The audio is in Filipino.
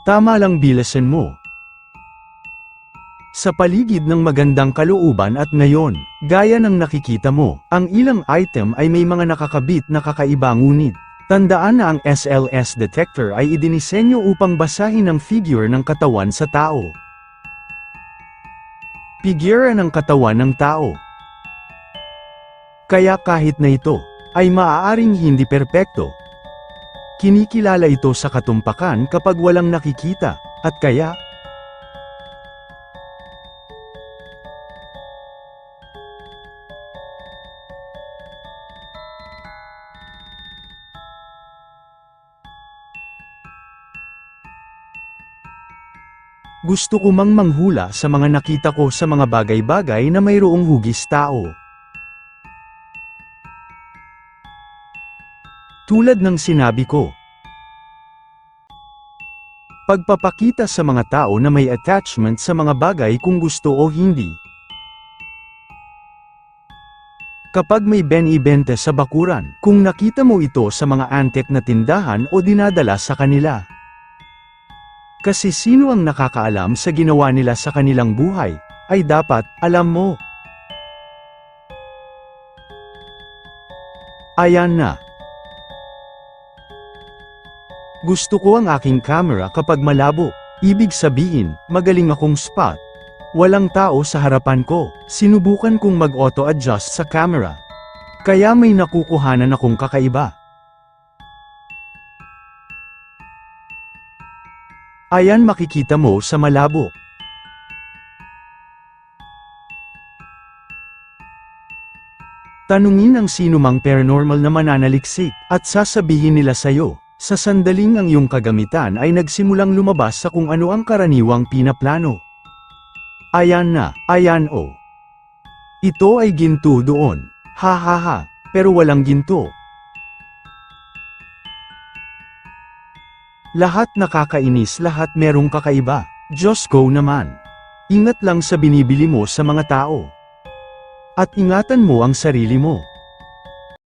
Tama lang bilasan mo. Sa paligid ng magandang kalooban at ngayon, gaya ng nakikita mo, ang ilang item ay may mga nakakabit na kakaiba ngunit. Tandaan na ang SLS detector ay idinisenyo upang basahin ang figure ng katawan sa tao. Figura ng katawan ng tao. Kaya kahit na ito ay maaaring hindi perpekto, kinikilala ito sa katumpakan kapag walang nakikita, at kaya, gusto ko mang manghula sa mga nakita ko sa mga bagay-bagay na mayroong hugis tao. Tulad ng sinabi ko, pagpapakita sa mga tao na may attachment sa mga bagay kung gusto o hindi. Kapag may benibente sa bakuran, kung nakita mo ito sa mga antique na tindahan o dinadala sa kanila. Kasi sino ang nakakaalam sa ginawa nila sa kanilang buhay, ay dapat alam mo. Ayan na. Gusto ko ang aking camera kapag malabo, ibig sabihin, magaling akong spot. Walang tao sa harapan ko, sinubukan kong mag-auto-adjust sa camera. Kaya may nakukuhanan akong kakaiba. Ayan makikita mo sa malabo. Tanungin ang sinumang paranormal na mananaliksik, at sasabihin nila sa'yo, sa sandaling ang iyong kagamitan ay nagsimulang lumabas sa kung ano ang karaniwang pinaplano. Ayan na, ayan o. Ito ay ginto doon. Ha ha ha, pero walang ginto. Lahat nakakainis, lahat merong kakaiba. Diyos ko naman. Ingat lang sa binibili mo sa mga tao. At ingatan mo ang sarili mo.